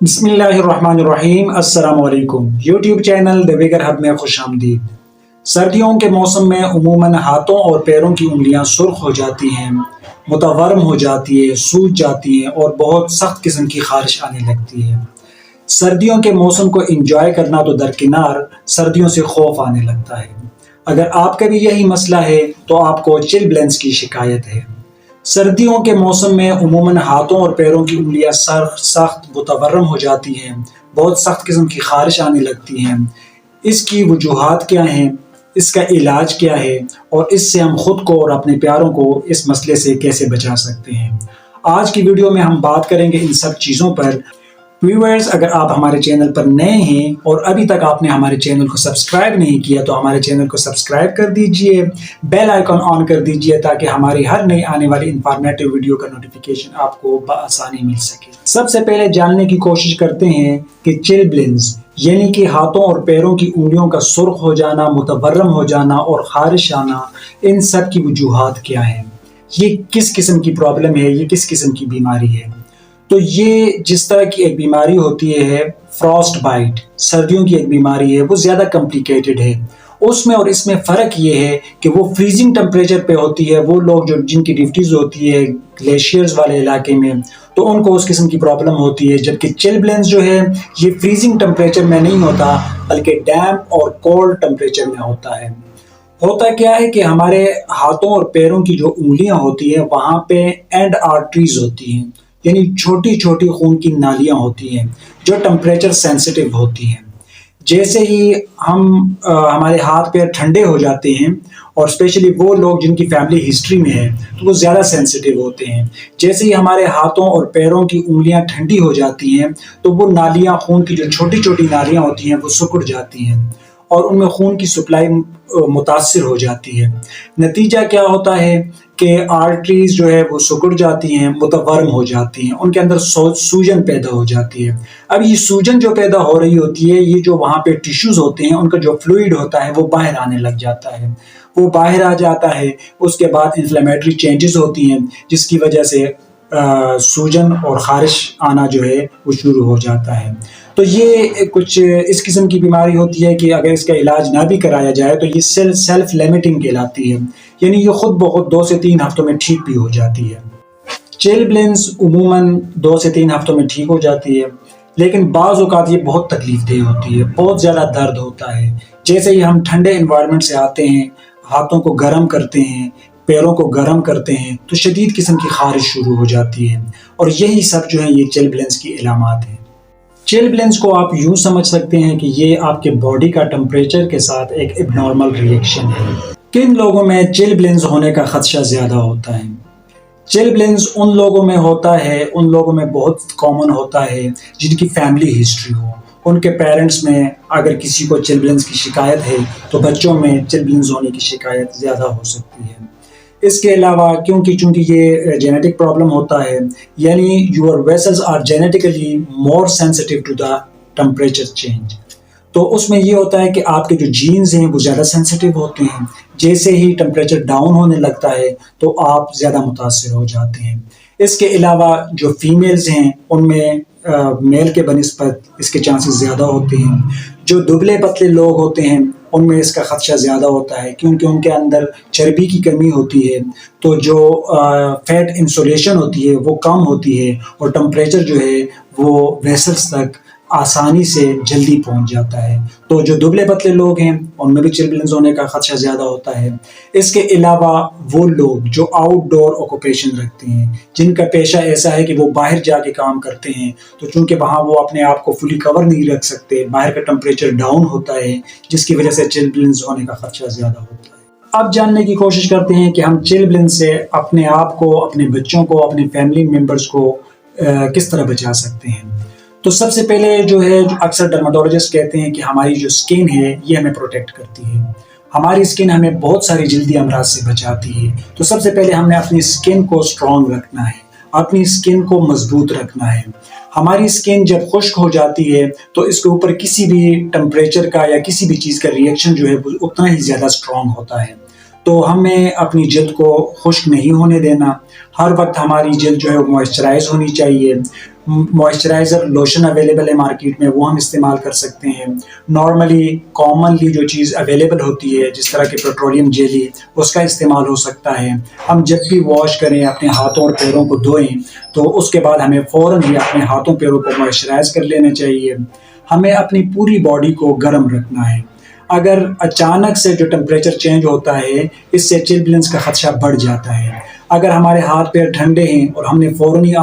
بسم اللہ الرحمن الرحیم۔ السلام علیکم۔ یوٹیوب چینل دی ویگر ہب میں خوش آمدید۔ سردیوں کے موسم میں عموماً ہاتھوں اور پیروں کی انگلیاں سرخ ہو جاتی ہیں، متورم ہو جاتی ہے، سوج جاتی ہیں اور بہت سخت قسم کی خارش آنے لگتی ہے۔ سردیوں کے موسم کو انجوائے کرنا تو درکنار، سردیوں سے خوف آنے لگتا ہے۔ اگر آپ کا بھی یہی مسئلہ ہے تو آپ کو چل بلنس کی شکایت ہے۔ سردیوں کے موسم میں عموماً ہاتھوں اور پیروں کی انگلیاں سخت متورم ہو جاتی ہیں، بہت سخت قسم کی خارش آنے لگتی ہیں۔ اس کی وجوہات کیا ہیں، اس کا علاج کیا ہے اور اس سے ہم خود کو اور اپنے پیاروں کو اس مسئلے سے کیسے بچا سکتے ہیں، آج کی ویڈیو میں ہم بات کریں گے ان سب چیزوں پر۔ ویورز، اگر آپ ہمارے چینل پر نئے ہیں اور ابھی تک آپ نے ہمارے چینل کو سبسکرائب نہیں کیا تو ہمارے چینل کو سبسکرائب کر دیجئے، بیل آئیکن آن کر دیجئے تاکہ ہماری ہر نئی آنے والی انفارمیٹیو ویڈیو کا نوٹیفیکیشن آپ کو بآسانی مل سکے۔ سب سے پہلے جاننے کی کوشش کرتے ہیں کہ چل بلنس یعنی کہ ہاتھوں اور پیروں کی انگلیوں کا سرخ ہو جانا، متورم ہو جانا اور خارش آنا، ان سب کی وجوہات کیا ہیں، یہ کس قسم کی پرابلم ہے، یہ کس قسم کی بیماری ہے۔ تو یہ جس طرح کی ایک بیماری ہوتی ہے فراسٹ بائٹ، سردیوں کی ایک بیماری ہے، وہ زیادہ کمپلیکیٹڈ ہے۔ اس میں اور اس میں فرق یہ ہے کہ وہ فریزنگ ٹمپریچر پہ ہوتی ہے۔ وہ لوگ جن کی ڈیوٹیز ہوتی ہے گلیشیئرز والے علاقے میں، تو ان کو اس قسم کی پرابلم ہوتی ہے، جبکہ چل بلنس جو ہے یہ فریزنگ ٹمپریچر میں نہیں ہوتا بلکہ ڈیمپ اور کولڈ ٹمپریچر میں ہوتا ہے۔ ہوتا کیا ہے کہ ہمارے ہاتھوں اور پیروں کی جو انگلیاں ہوتی ہیں وہاں پہ اینڈ آرٹریز ہوتی ہیں، یعنی چھوٹی چھوٹی خون کی نالیاں ہوتی ہیں جو ٹمپریچر سینسٹیو ہوتی ہیں۔ جیسے ہی ہمارے ہاتھ پیر ٹھنڈے ہو جاتے ہیں، اور اسپیشلی وہ لوگ جن کی فیملی ہسٹری میں ہے تو وہ زیادہ سینسٹیو ہوتے ہیں، جیسے ہی ہمارے ہاتھوں اور پیروں کی انگلیاں ٹھنڈی ہو جاتی ہیں تو وہ نالیاں، خون کی جو چھوٹی چھوٹی نالیاں ہوتی ہیں وہ سکڑ جاتی ہیں اور ان میں خون کی سپلائی متاثر ہو جاتی ہے۔ نتیجہ کیا ہوتا ہے کہ آرٹریز جو ہے وہ سکڑ جاتی ہیں، متورم ہو جاتی ہیں، ان کے اندر سوجن پیدا ہو جاتی ہے۔ اب یہ سوجن جو پیدا ہو رہی ہوتی ہے، یہ جو وہاں پہ ٹیشوز ہوتے ہیں ان کا جو فلوئڈ ہوتا ہے وہ باہر آنے لگ جاتا ہے، وہ باہر آ جاتا ہے۔ اس کے بعد انفلیمیٹری چینجز ہوتی ہیں جس کی وجہ سے سوجن اور خارش آنا جو ہے وہ شروع ہو جاتا ہے۔ تو یہ کچھ اس قسم کی بیماری ہوتی ہے کہ اگر اس کا علاج نہ بھی کرایا جائے تو یہ سیلف لیمٹنگ کہلاتی ہے، یعنی یہ خود بخود 2 سے 3 ہفتوں میں ٹھیک بھی ہو جاتی ہے۔ چل بلنس عموماً 2 سے 3 ہفتوں میں ٹھیک ہو جاتی ہے، لیکن بعض اوقات یہ بہت تکلیف دہ ہوتی ہے، بہت زیادہ درد ہوتا ہے۔ جیسے ہی ہم ٹھنڈے انوائرمنٹ سے آتے ہیں، ہاتھوں کو گرم کرتے ہیں، پیروں کو گرم کرتے ہیں تو شدید قسم کی خارش شروع ہو جاتی ہے، اور یہی سب جو ہیں یہ چل بلنس کی علامات ہیں۔ چل بلنس کو آپ یوں سمجھ سکتے ہیں کہ یہ آپ کے باڈی کا ٹمپریچر کے ساتھ ایک اب نارمل ریئیکشن ہے۔ کن لوگوں میں چل بلنس ہونے کا خدشہ زیادہ ہوتا ہے؟ چل بلنس ان لوگوں میں ہوتا ہے، ان لوگوں میں بہت کامن ہوتا ہے جن کی فیملی ہسٹری ہو، ان کے پیرنٹس میں اگر کسی کو چل بلنس کی شکایت ہے تو بچوں میں چل بلنس ہونے کی شکایت زیادہ ہو سکتی ہے۔ اس کے علاوہ چونکہ یہ جینیٹک پرابلم ہوتا ہے، یعنی your vessels are genetically more sensitive to the temperature change, تو اس میں یہ ہوتا ہے کہ آپ کے جو جینز ہیں وہ زیادہ سینسٹیو ہوتے ہیں۔ جیسے ہی ٹمپریچر ڈاؤن ہونے لگتا ہے تو آپ زیادہ متاثر ہو جاتے ہیں۔ اس کے علاوہ جو فیمیلز ہیں ان میں میل کے بنسبت اس کے چانسز زیادہ ہوتے ہیں۔ جو دبلے پتلے لوگ ہوتے ہیں ان میں اس کا خدشہ زیادہ ہوتا ہے، کیونکہ ان کے اندر چربی کی کمی ہوتی ہے، تو جو فیٹ انسولیشن ہوتی ہے وہ کم ہوتی ہے، اور ٹمپریچر جو ہے وہ ویسلز تک آسانی سے جلدی پہنچ جاتا ہے۔ تو جو دبلے پتلے لوگ ہیں ان میں بھی چل بلنس ہونے کا خدشہ زیادہ ہوتا ہے۔ اس کے علاوہ وہ لوگ جو آؤٹ ڈور آکوپیشن رکھتے ہیں، جن کا پیشہ ایسا ہے کہ وہ باہر جا کے کام کرتے ہیں، تو چونکہ وہاں وہ اپنے آپ کو فلی کور نہیں رکھ سکتے، باہر کا ٹمپریچر ڈاؤن ہوتا ہے، جس کی وجہ سے چل بلنس ہونے کا خدشہ زیادہ ہوتا ہے۔ اب جاننے کی کوشش کرتے ہیں کہ ہم چل بلنس سے اپنے آپ کو، اپنے بچوں کو، اپنے فیملی ممبرز کو کس طرح بچا سکتے ہیں۔ تو سب سے پہلے جو ہے اکثر ڈرماٹولوجسٹ کہتے ہیں کہ ہماری جو سکن ہے یہ ہمیں پروٹیکٹ کرتی ہے، ہماری سکن ہمیں بہت ساری جلدی امراض سے بچاتی ہے۔ تو سب سے پہلے ہم نے اپنی سکن کو اسٹرانگ رکھنا ہے، اپنی سکن کو مضبوط رکھنا ہے۔ ہماری سکن جب خشک ہو جاتی ہے تو اس کے اوپر کسی بھی ٹمپریچر کا یا کسی بھی چیز کا ریئیکشن جو ہے اتنا ہی زیادہ اسٹرانگ ہوتا ہے۔ تو ہمیں اپنی جلد کو خشک نہیں ہونے دینا، ہر وقت ہماری جلد جو ہے موئسچرائز ہونی چاہیے۔ موئسچرائزر لوشن اویلیبل ہے مارکیٹ میں، وہ ہم استعمال کر سکتے ہیں۔ نارملی کامنلی جو چیز اویلیبل ہوتی ہے جس طرح کہ پیٹرولیم جیلی، اس کا استعمال ہو سکتا ہے۔ ہم جب بھی واش کریں، اپنے ہاتھوں اور پیروں کو دھوئیں، تو اس کے بعد ہمیں فوراً ہی اپنے ہاتھوں پیروں کو موئسچرائز کر لینا چاہیے۔ ہمیں اپنی پوری باڈی کو گرم رکھنا ہے۔ اگر اچانک سے جو ٹمپریچر چینج ہوتا ہے، اس سے چل بلنس کا خدشہ بڑھ جاتا ہے۔ اگر ہمارے ہاتھ پیر ٹھنڈے ہیں اور ہم نے فوراً ہی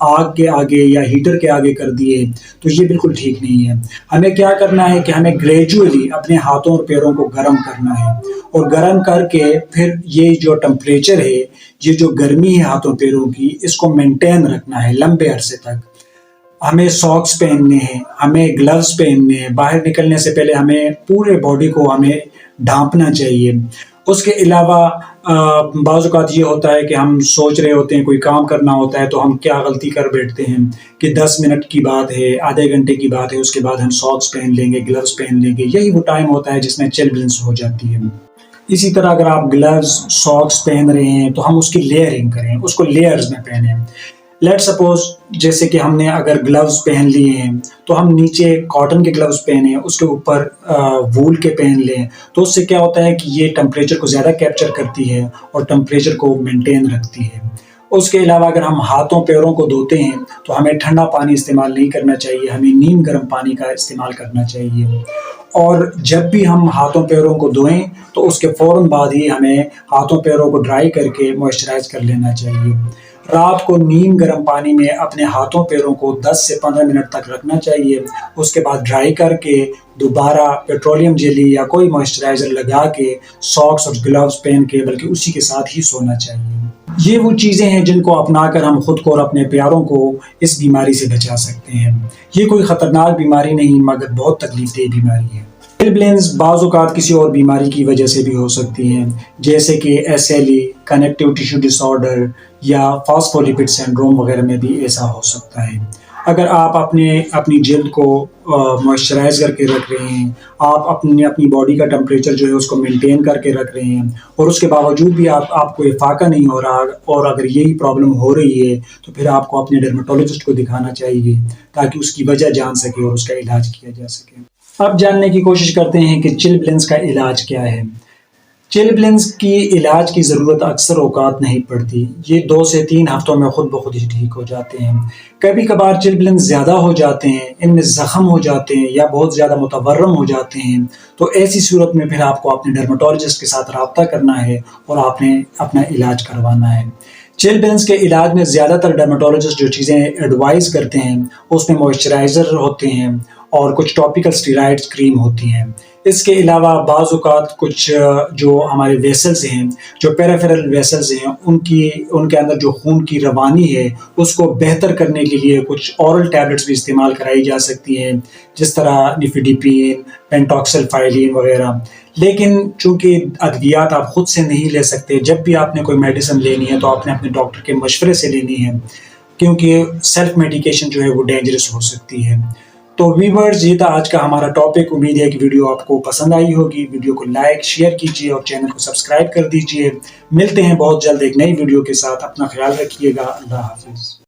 آگ کے آگے یا ہیٹر کے آگے کر دیے، تو یہ بالکل ٹھیک نہیں ہے۔ ہمیں کیا کرنا ہے کہ ہمیں گریجولی اپنے ہاتھوں اور پیروں کو گرم کرنا ہے، اور گرم کر کے پھر یہ جو ٹمپریچر ہے، یہ جو گرمی ہے ہاتھوں پیروں کی، اس کو مینٹین رکھنا ہے لمبے عرصے تک۔ ہمیں ساکس پہننے ہیں، ہمیں گلوز پہننے ہیں، باہر نکلنے سے پہلے ہمیں پورے باڈی کو ہمیں ڈھانپنا چاہیے۔ اس کے علاوہ بعض اوقات یہ ہوتا ہے کہ ہم سوچ رہے ہوتے ہیں، کوئی کام کرنا ہوتا ہے، تو ہم کیا غلطی کر بیٹھتے ہیں کہ 10 منٹ کی بات ہے، آدھے گھنٹے کی بات ہے، اس کے بعد ہم ساکس پہن لیں گے، گلوز پہن لیں گے۔ یہی وہ ٹائم ہوتا ہے جس میں چل بلنس ہو جاتی ہے۔ اسی طرح اگر آپ گلوز ساکس پہن رہے ہیں تو ہم اس کی لیئرنگ کریں، اس کو لیئرز میں پہنیں۔ لیٹ سپوز جیسے کہ ہم نے اگر گلوز پہن لیے ہیں تو ہم نیچے کاٹن کے گلوز پہنیں، اس کے اوپر وول کے پہن لیں، تو اس سے کیا ہوتا ہے کہ یہ ٹمپریچر کو زیادہ کیپچر کرتی ہے اور ٹمپریچر کو مینٹین رکھتی ہے۔ اس کے علاوہ اگر ہم ہاتھوں پیروں کو دھوتے ہیں تو ہمیں ٹھنڈا پانی استعمال نہیں کرنا چاہیے، ہمیں نیم گرم پانی کا استعمال کرنا چاہیے۔ اور جب بھی ہم ہاتھوں پیروں کو دھوئیں تو اس کے فوراً بعد ہی ہمیں ہاتھوں پیروں کو ڈرائی کر کے موئسچرائز کر لینا چاہیے۔ رات کو نیم گرم پانی میں اپنے ہاتھوں پیروں کو 10 سے 15 منٹ تک رکھنا چاہیے، اس کے بعد ڈرائی کر کے دوبارہ پیٹرولیم جیلی یا کوئی موئسچرائزر لگا کے ساکس اور گلوز پہن کے بلکہ اسی کے ساتھ ہی سونا چاہیے۔ یہ وہ چیزیں ہیں جن کو اپنا کر ہم خود کو اور اپنے پیاروں کو اس بیماری سے بچا سکتے ہیں۔ یہ کوئی خطرناک بیماری نہیں مگر بہت تکلیف دہ بیماری ہے۔ چل بلنس بعض اوقات کسی اور بیماری کی وجہ سے بھی ہو سکتی ہیں، جیسے کہ SLE، کنیکٹیو ٹیشو ڈس آرڈر یا فاسفولیپڈ سنڈروم وغیرہ میں بھی ایسا ہو سکتا ہے۔ اگر آپ اپنی جلد کو موئسچرائز کر کے رکھ رہے ہیں، آپ اپنی باڈی کا ٹمپریچر جو ہے اس کو مینٹین کر کے رکھ رہے ہیں، اور اس کے باوجود بھی آپ کو افاقہ نہیں ہو رہا، اور اگر یہی پرابلم ہو رہی ہے تو پھر آپ کو اپنے ڈرمیٹولوجسٹ کو دکھانا چاہیے تاکہ اس کی وجہ جان سکے اور اس کا علاج کیا جا سکے۔ اب جاننے کی کوشش کرتے ہیں کہ چل بلنس کا علاج کیا ہے۔ چل بلنس کی علاج کی ضرورت اکثر اوقات نہیں پڑتی، یہ 2 سے 3 ہفتوں میں خود بخود ہی ٹھیک ہو جاتے ہیں۔ کبھی کبھار چل بلنس زیادہ ہو جاتے ہیں، ان میں زخم ہو جاتے ہیں یا بہت زیادہ متورم ہو جاتے ہیں، تو ایسی صورت میں پھر آپ کو اپنے ڈرمیٹولوجسٹ کے ساتھ رابطہ کرنا ہے اور آپ نے اپنا علاج کروانا ہے۔ چل بلنس کے علاج میں زیادہ تر ڈرمیٹولوجسٹ جو چیزیں ایڈوائز کرتے ہیں اس میں موئسچرائزر ہوتے ہیں اور کچھ ٹاپیکل اسٹیرائڈز کریم ہوتی ہیں۔ اس کے علاوہ بعض اوقات کچھ جو ہمارے ویسلز ہیں، جو پیرافیرل ویسلز ہیں، ان کے اندر جو خون کی روانی ہے اس کو بہتر کرنے کے لیے کچھ اورل ٹیبلٹس بھی استعمال کرائی جا سکتی ہیں، جس طرح نیفیڈیپین، پینٹاکسل فائلین وغیرہ۔ لیکن چونکہ ادویات آپ خود سے نہیں لے سکتے، جب بھی آپ نے کوئی میڈیسن لینی ہے تو آپ نے اپنے ڈاکٹر کے مشورے سے لینی ہے، کیونکہ سیلف میڈیکیشن جو ہے وہ ڈینجرس ہو سکتی ہے۔ تو ویورز، یہ تھا آج کا ہمارا ٹاپک۔ امید ہے کہ ویڈیو آپ کو پسند آئی ہوگی۔ ویڈیو کو لائک شیئر کیجیے اور چینل کو سبسکرائب کر دیجیے۔ ملتے ہیں بہت جلد ایک نئی ویڈیو کے ساتھ۔ اپنا خیال رکھیے گا۔ اللہ حافظ۔